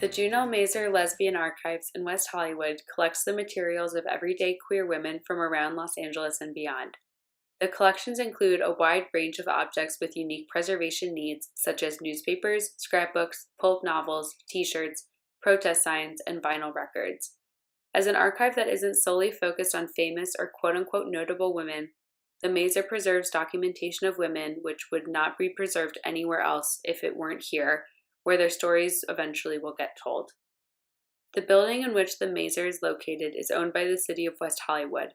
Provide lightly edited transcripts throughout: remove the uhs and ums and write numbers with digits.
The Juno Mazer Lesbian Archives in West Hollywood collects the materials of everyday queer women from around Los Angeles and beyond. The collections include a wide range of objects with unique preservation needs, such as newspapers, scrapbooks, pulp novels, t-shirts, protest signs, and vinyl records. As an archive that isn't solely focused on famous or quote-unquote notable women, the Mazer preserves documentation of women which would not be preserved anywhere else if it weren't here, where their stories eventually will get told. The building in which the Mazer is located is owned by the city of West Hollywood.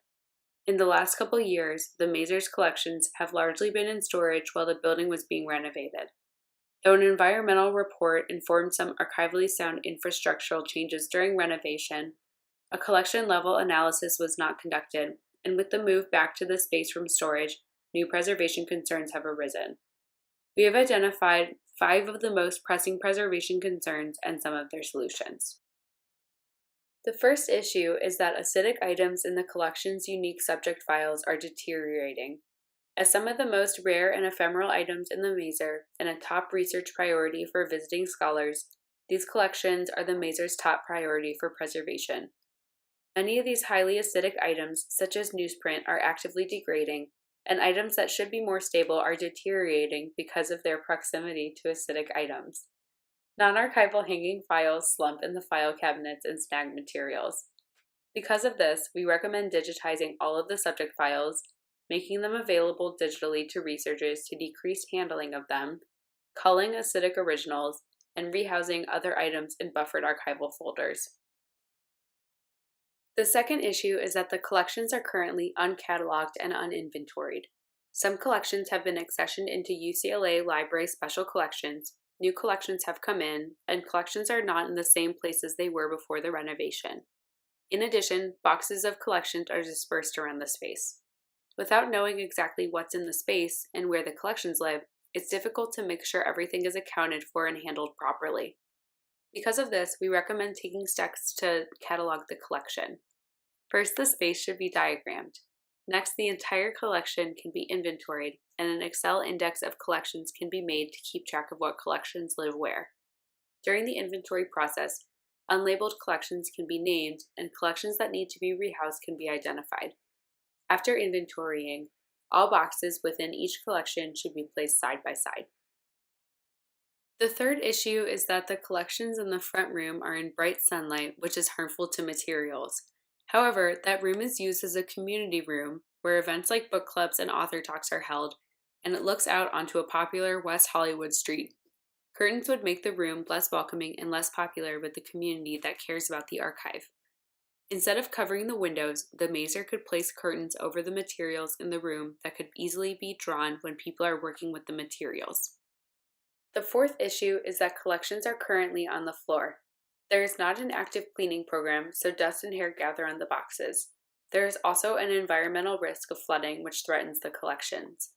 In the last couple years, the Mazer's collections have largely been in storage while the building was being renovated. Though an environmental report informed some archivally sound infrastructural changes during renovation, a collection-level analysis was not conducted, and with the move back to the space from storage, new preservation concerns have arisen. We have identified 5 of the most pressing preservation concerns and some of their solutions. The first issue is that acidic items in the collection's unique subject files are deteriorating. As some of the most rare and ephemeral items in the Mazer and a top research priority for visiting scholars, these collections are the Mazer's top priority for preservation. Many of these highly acidic items, such as newsprint, are actively degrading, and items that should be more stable are deteriorating because of their proximity to acidic items. Non-archival hanging files slump in the file cabinets and snag materials. Because of this, we recommend digitizing all of the subject files, making them available digitally to researchers to decrease handling of them, culling acidic originals, and rehousing other items in buffered archival folders. The second issue is that the collections are currently uncatalogued and uninventoried. Some collections have been accessioned into UCLA Library Special Collections, new collections have come in, and collections are not in the same places they were before the renovation. In addition, boxes of collections are dispersed around the space. Without knowing exactly what's in the space and where the collections live, it's difficult to make sure everything is accounted for and handled properly. Because of this, we recommend taking steps to catalog the collection. First, the space should be diagrammed. Next, the entire collection can be inventoried, and an Excel index of collections can be made to keep track of what collections live where. During the inventory process, unlabeled collections can be named, and collections that need to be rehoused can be identified. After inventorying, all boxes within each collection should be placed side by side. The third issue is that the collections in the front room are in bright sunlight, which is harmful to materials. However, that room is used as a community room where events like book clubs and author talks are held, and it looks out onto a popular West Hollywood street. Curtains would make the room less welcoming and less popular with the community that cares about the archive. Instead of covering the windows, the Mazer could place curtains over the materials in the room that could easily be drawn when people are working with the materials. The fourth issue is that collections are currently on the floor. There is not an active cleaning program, so dust and hair gather on the boxes. There is also an environmental risk of flooding which threatens the collections.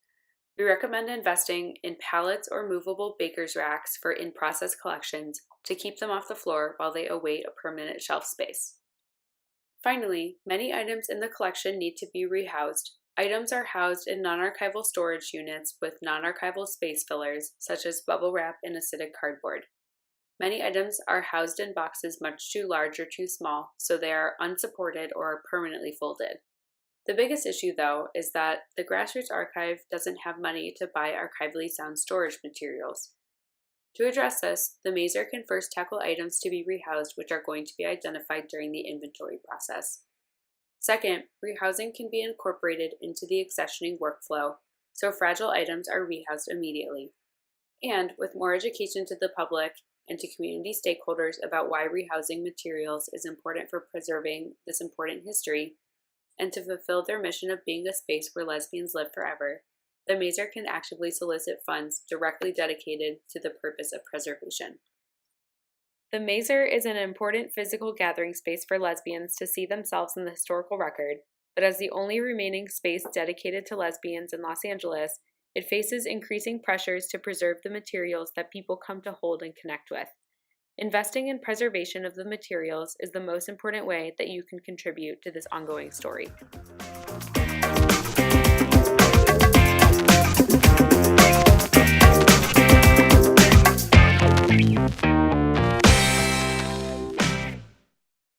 We recommend investing in pallets or movable baker's racks for in-process collections to keep them off the floor while they await a permanent shelf space. Finally, many items in the collection need to be rehoused. Items are housed in non-archival storage units with non-archival space fillers, such as bubble wrap and acidic cardboard. Many items are housed in boxes much too large or too small, so they are unsupported or are permanently folded. The biggest issue, though, is that the Grassroots Archive doesn't have money to buy archivally sound storage materials. To address this, the Mazer can first tackle items to be rehoused which are going to be identified during the inventory process. Second, rehousing can be incorporated into the accessioning workflow, so fragile items are rehoused immediately. And with more education to the public and to community stakeholders about why rehousing materials is important for preserving this important history, and to fulfill their mission of being a space where lesbians live forever, the Mazer can actively solicit funds directly dedicated to the purpose of preservation. The Mazer is an important physical gathering space for lesbians to see themselves in the historical record, but as the only remaining space dedicated to lesbians in Los Angeles, it faces increasing pressures to preserve the materials that people come to hold and connect with. Investing in preservation of the materials is the most important way that you can contribute to this ongoing story.